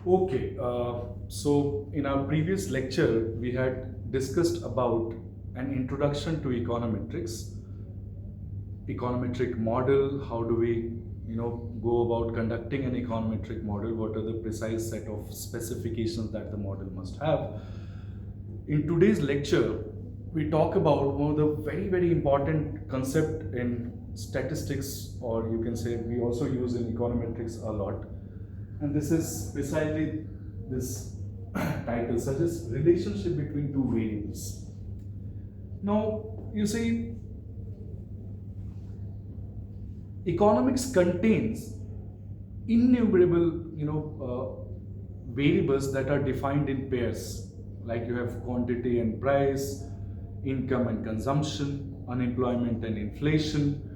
Okay, so in our previous lecture, we had discussed about an introduction to econometrics, econometric model. How do we, go about conducting an econometric model? What are the precise set of specifications that the model must have? In today's lecture, we talk about one of the very, very important concept in statistics, or you can say we also use in econometrics a lot. And this is precisely this title suggests relationship between two variables. Now, you see, economics contains innumerable, variables that are defined in pairs. Like you have quantity and price, income and consumption, unemployment and inflation,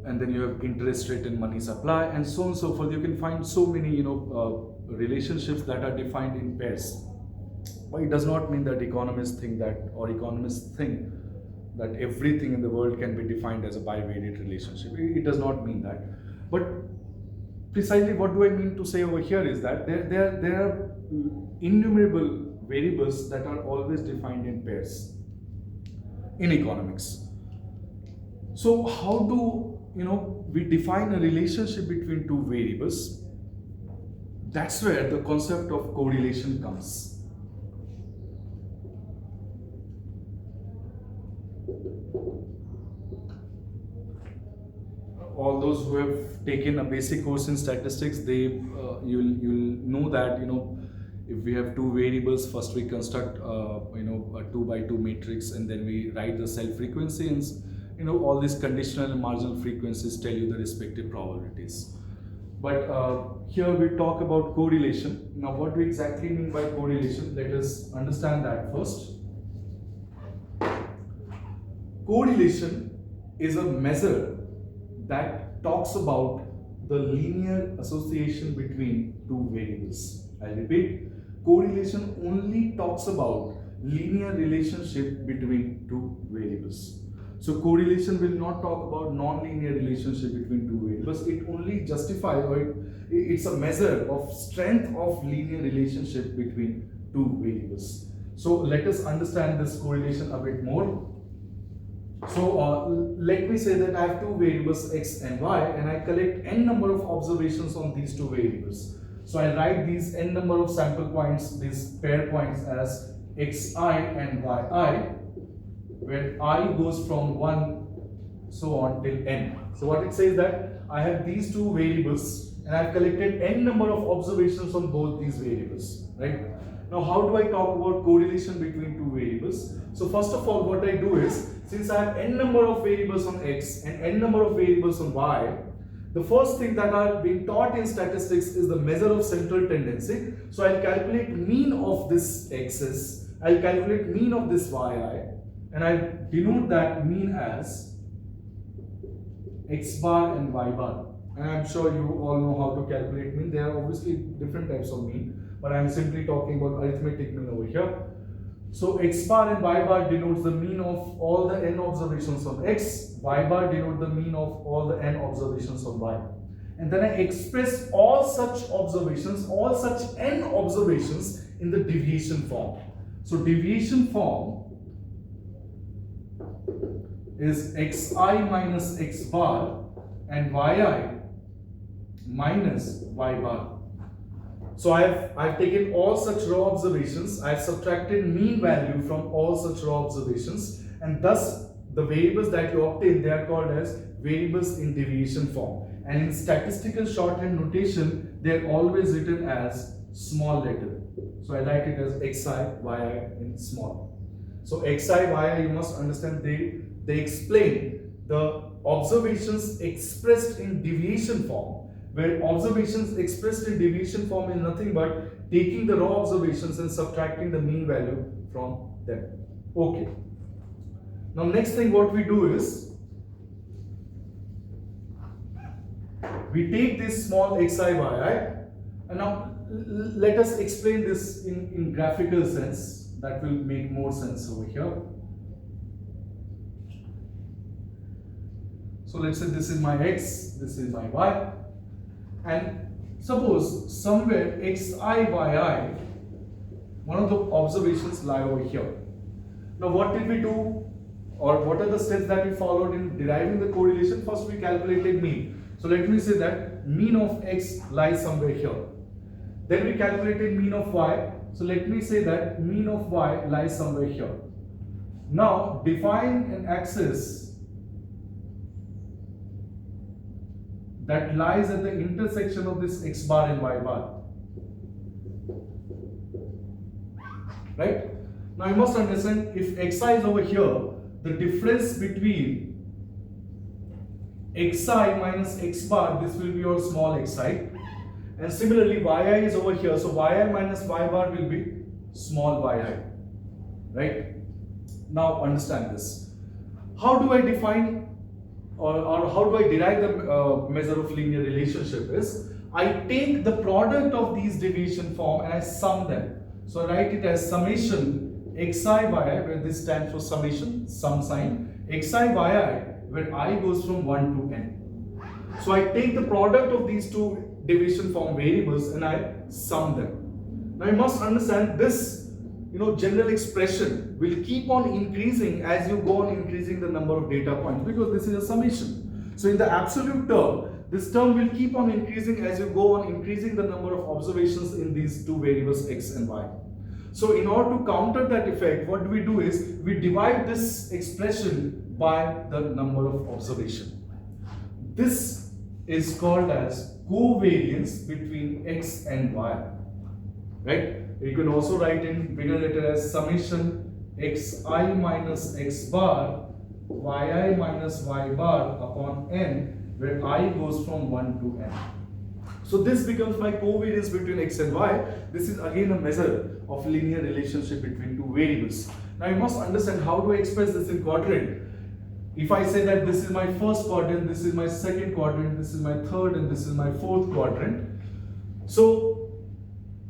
and then you have interest rate and money supply, and so on and so forth. You can find so many, relationships that are defined in pairs. But it does not mean that economists think that, or economists think that everything in the world can be defined as a bivariate relationship. It does not mean that. But precisely what do I mean to say over here is that there are innumerable variables that are always defined in pairs in economics. So how do we define a relationship between two variables? That's where the concept of correlation comes. All those who have taken a basic course in statistics, you'll know that if we have two variables, first we construct a 2 by 2 matrix, and then we write the cell frequency, and all these conditional and marginal frequencies tell you the respective probabilities. But here we talk about correlation. Now, what do we exactly mean by correlation? Let us understand that first. Correlation is a measure that talks about the linear association between two variables. I repeat, correlation only talks about linear relationship between two variables. So correlation will not talk about non-linear relationship between two variables. It only justifies, or it's a measure of strength of linear relationship between two variables. So let us understand this correlation a bit more. So let me say that I have two variables x and y, and I collect n number of observations on these two variables. So I write these n number of sample points, these pair points, as xi and yi, where I goes from 1 so on till n. So what it says that I have these two variables and I've collected n number of observations on both these variables, right? Now how do I talk about correlation between two variables? So first of all, what I do is, since I have n number of variables on x and n number of variables on y, the first thing that are being taught in statistics is the measure of central tendency. So I'll calculate mean of this x's, I'll calculate mean of this yi, and I denote that mean as x bar and y bar. And I'm sure you all know how to calculate mean. There are obviously different types of mean, but I'm simply talking about arithmetic mean over here. So x bar and y bar denotes the mean of all the n observations on x, y bar denotes the mean of all the n observations on y. And then I express all such observations, all such n observations in the deviation form. So deviation form is xi minus x bar and yi minus y bar. So I've taken all such raw observations, I've subtracted mean value from all such raw observations, and thus the variables that you obtain, they are called as variables in deviation form. And in statistical shorthand notation, they are always written as small letter. So I write it as xi, yi in small. So xi, yi, you must understand, they explain the observations expressed in deviation form, where observations expressed in deviation form is nothing but taking the raw observations and subtracting the mean value from them. Okay. Now next thing what we do is, we take this small xi, yi, and now let us explain this in graphical sense. That will make more sense over here. So let's say this is my x, this is my y, and Suppose somewhere xi yi, one of the observations lie over here. Now what did we do, or what are the steps that we followed in deriving the correlation? First we calculated mean. So let me say that mean of x lies somewhere here. Then we calculated mean of y. So let me say that mean of y lies somewhere here. Now define an axis that lies at the intersection of this x bar and y bar. Right? Now you must understand, if xi is over here, the difference between xi minus x bar, this will be your small xi. And similarly, yi is over here, so yi minus y bar will be small yi. Right? Now understand this. How do I define or how do I derive the measure of linear relationship is, I take the product of these deviation form and I sum them. So I write it as summation xi yi, where this stands for summation, sum sign, xi yi, where I goes from 1 to n. So I take the product of these two deviation form variables and I sum them. Now you must understand this, general expression will keep on increasing as you go on increasing the number of data points, because this is a summation. So in the absolute term, this term will keep on increasing as you go on increasing the number of observations in these two variables x and y. So in order to counter that effect, what we do is we divide this expression by the number of observation. This is called as covariance between x and y. Right? You can also write in bigger letter as summation xi minus x bar yi minus y bar upon n, where I goes from 1 to n. So this becomes my covariance between x and y. This is again a measure of linear relationship between two variables. Now you must understand, how do I express this in quadrant? If I say that this is my first quadrant, this is my second quadrant, this is my third, and this is my fourth quadrant. So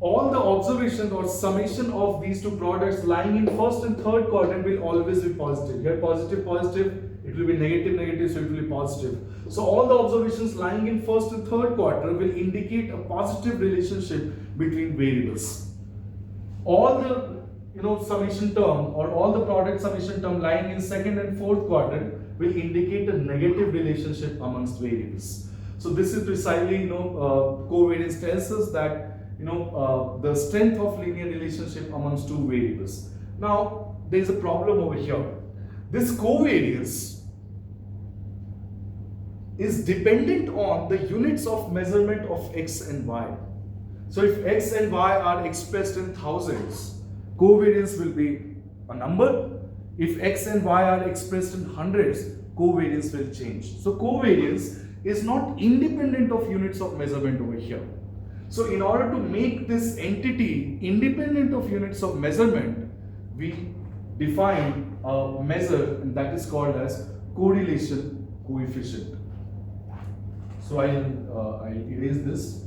all the observations or summation of these two products lying in first and third quadrant will always be positive. Here positive, positive, it will be negative, negative, so it will be positive. So all the observations lying in first and third quadrant will indicate a positive relationship between variables. All the summation term or all the product summation term lying in second and fourth quadrant will indicate a negative relationship amongst variables. So this is precisely covariance tells us that the strength of linear relationship amongst two variables. Now there is a problem over here. This covariance is dependent on the units of measurement of x and y. So if x and y are expressed in thousands, covariance will be a number. If x and y are expressed in hundreds, covariance will change. So covariance is not independent of units of measurement over here. So in order to make this entity independent of units of measurement, we define a measure that is called as correlation coefficient. So I'll erase this.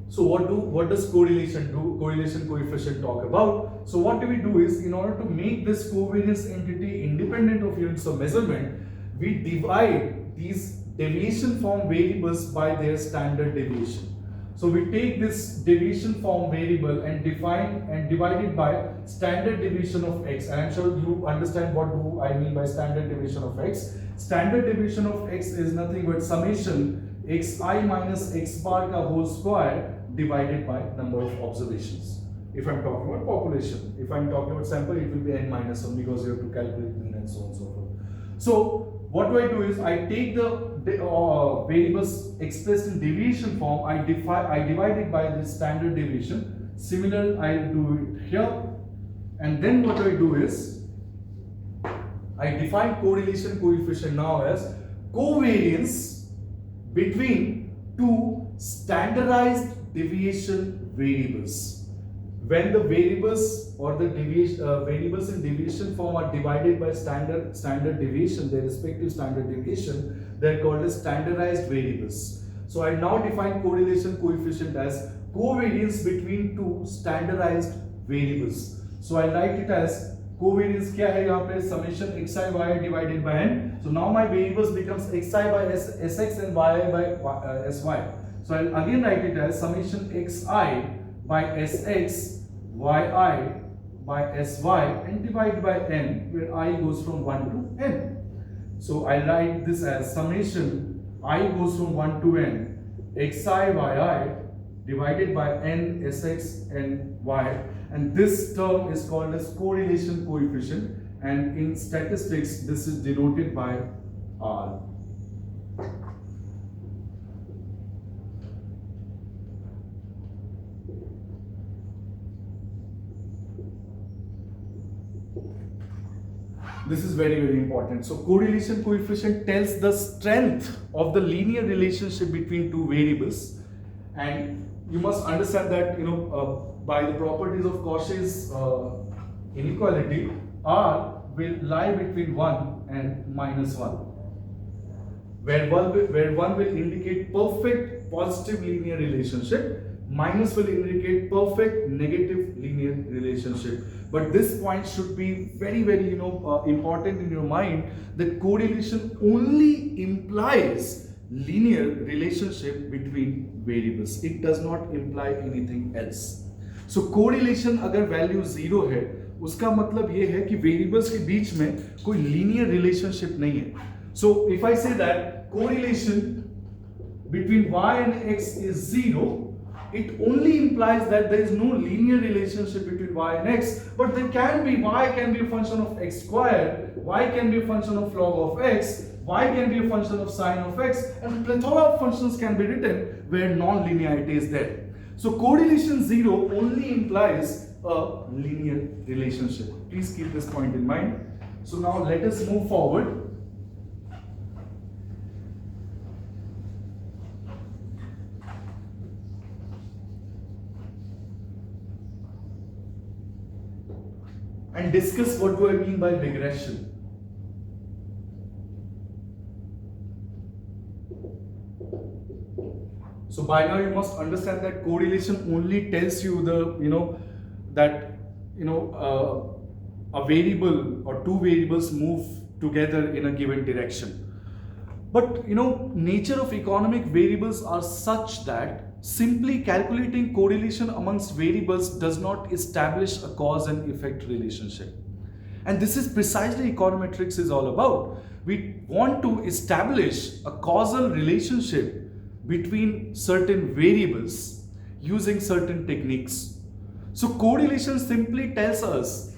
So what does correlation do? Correlation coefficient talk about. So what we do is, in order to make this covariance entity independent of units of measurement, we divide these deviation form variables by their standard deviation. So we take this deviation form variable and divide it by standard deviation of x. And I'm sure you understand what do I mean by standard deviation of x. Standard deviation of x is nothing but summation xi minus x bar ka whole square divided by number of observations. If I'm talking about population, if I'm talking about sample, it will be n minus 1 because you have to calculate mean and so on and so forth. So what do I do is I take the variables expressed in deviation form, I divide it by the standard deviation. Similar, I'll do it here, and then what I do is I define correlation coefficient now as covariance between two standardized deviation variables. When the variables or the variables in deviation form are divided by standard deviation, their respective standard deviation, they are called as standardized variables. So I now define correlation coefficient as covariance between two standardized variables. So I write it as covariance क्या है यहाँ पे, summation xi y divided by n. So now my variables becomes xi by sx and yi by sy. So I'll again write it as summation xi by sx yi by sy and divide by n, where I goes from 1 to n. So I write this as summation I goes from 1 to n xi yi divided by n sx and y, and this term is called as correlation coefficient, and in statistics this is denoted by R. This is very, very important. So correlation coefficient tells the strength of the linear relationship between two variables, and you must understand that by the properties of Cauchy's inequality, R will lie between 1 and -1, where one will indicate perfect positive linear relationship, minus will indicate perfect negative linear relationship. But this point should be very, very important in your mind, that correlation only implies linear relationship between variables. It does not imply anything else. So correlation अगर value 0 है, उसका मतलब ये है कि variables के बीच में कोई लीनियर रिलेशनशिप नहीं है. So if I say that correlation between y and x is 0, it only implies that there is no linear relationship between y and x, but there can be, y can be a function of x square, y can be a function of log of x, y can be a function of sine of x, and plethora of functions can be written where non-linearity is there. So correlation 0 only implies a linear relationship. Please keep this point in mind. So now let us move forward. And discuss what do I mean by regression. So by now you must understand that correlation only tells you a variable or two variables move together in a given direction. But nature of economic variables are such that simply calculating correlation amongst variables does not establish a cause and effect relationship. And this is precisely econometrics is all about. We want to establish a causal relationship between certain variables using certain techniques. So correlation simply tells us,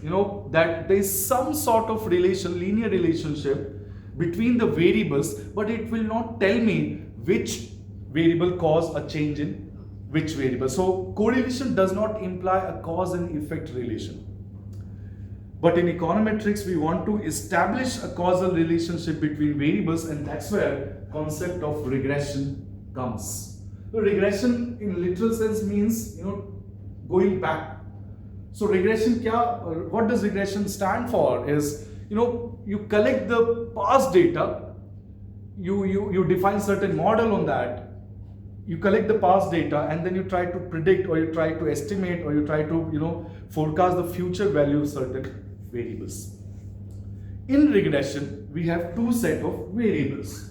that there is some sort of linear relationship between the variables, but it will not tell me which variable cause a change in which variable. So correlation does not imply a cause and effect relation. But in econometrics, we want to establish a causal relationship between variables, and that's where concept of regression comes. So regression in literal sense means, going back. So regression what does regression stand for is, you collect the past data, you define certain model on that, you collect the past data, and then you try to predict, or you try to estimate, or you try to forecast the future value of certain variables. In regression we have two set of variables.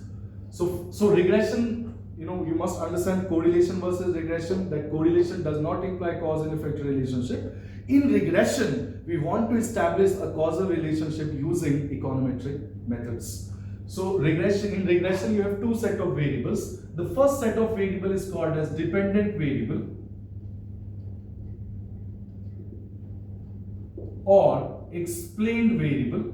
So regression, you must understand correlation versus regression, that correlation does not imply cause and effect relationship. In regression we want to establish a causal relationship using econometric methods. So in regression you have two set of variables. The first set of variable is called as dependent variable, or explained variable,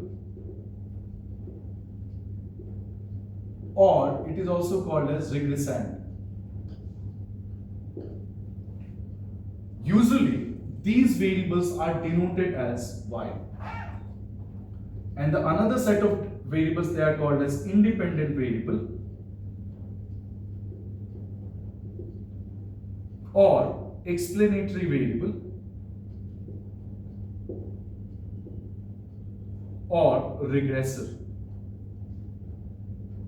or it is also called as regressand. Usually these variables are denoted as y, and the another set of variables, they are called as independent variable or explanatory variable or regressor,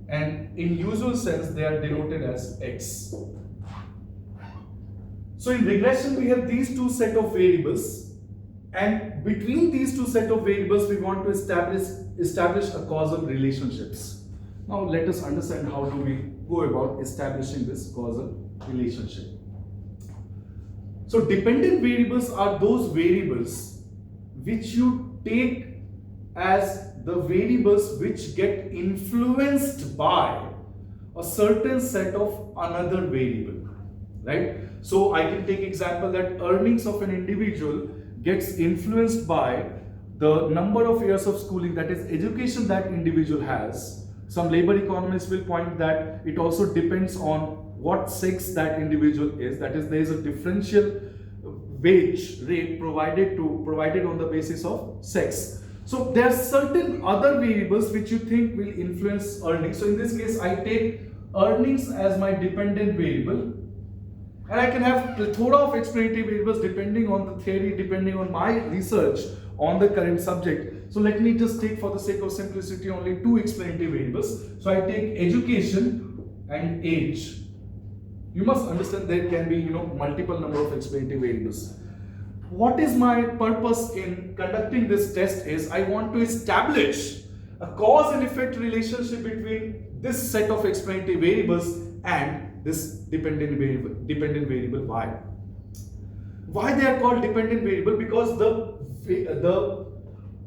and in usual sense they are denoted as x. So in regression we have these two set of variables, And between these two set of variables, we want to establish a causal relationships. Now let us understand how do we go about establishing this causal relationship. So dependent variables are those variables which you take as the variables which get influenced by a certain set of another variable, right? So I can take example that earnings of an individual gets influenced by the number of years of schooling, that is education, that individual has. Some labor economists will point that it also depends on what sex that individual is, that is there is a differential wage rate provided on the basis of sex. So there are certain other variables which you think will influence earnings. So in this case I take earnings as my dependent variable, and I can have plethora of explanative variables depending on the theory, depending on my research on the current subject. So let me just take, for the sake of simplicity, only two explanative variables. So I take education and age. You must understand there can be multiple number of explanative variables. What is my purpose in conducting this test is I want to establish a cause and effect relationship between this set of explanative variables and this dependent variable y. Why they are called dependent variable? Because the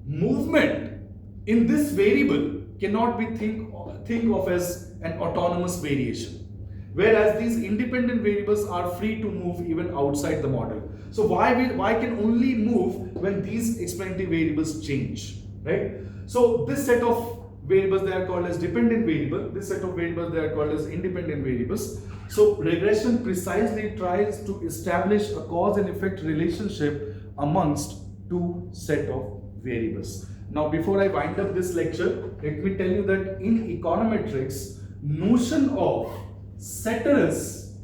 movement in this variable cannot be think of as an autonomous variation, whereas these independent variables are free to move even outside the model. So y can only move when these explanative variables change, right? So this set of variables, they are called as dependent variable. This set of variables, they are called as independent variables. So regression precisely tries to establish a cause and effect relationship amongst two set of variables. Now before I wind up this lecture, let me tell you that in econometrics, notion of ceteris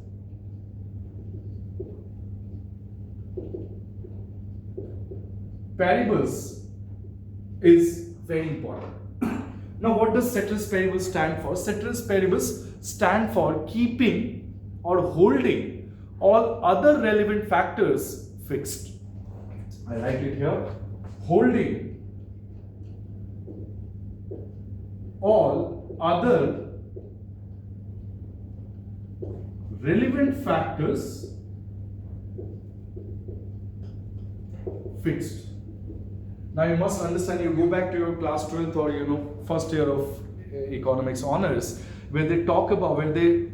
paribus is very important. Now what does ceteris paribus stand for? Ceteris paribus stand for keeping or holding all other relevant factors fixed. I write it here. Holding all other relevant factors fixed. Now you must understand, you go back to your class 12th or first year of economics honors, where they talk about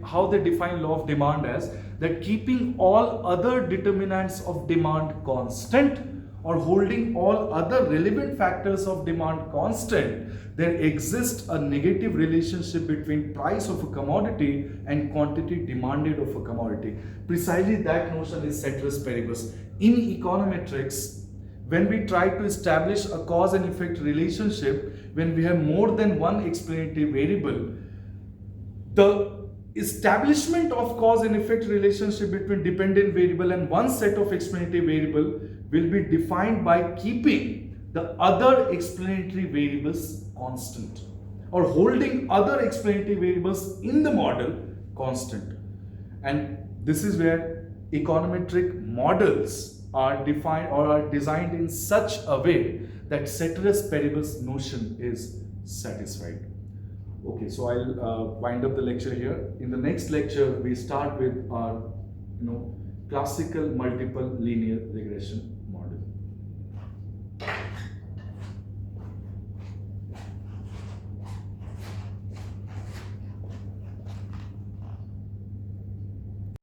how they define law of demand as that keeping all other determinants of demand constant or holding all other relevant factors of demand constant, there exists a negative relationship between price of a commodity and quantity demanded of a commodity. Precisely that notion is ceteris paribus. In econometrics, when we try to establish a cause and effect relationship, when we have more than one explanative variable, the establishment of cause and effect relationship between dependent variable and one set of explanative variable will be defined by keeping the other explanatory variables constant or holding other explanative variables in the model constant. And this is where econometric models are defined or are designed in such a way that ceteris paribus notion is satisfied. Okay, so I'll wind up the lecture here. In the next lecture, we start with our classical multiple linear regression.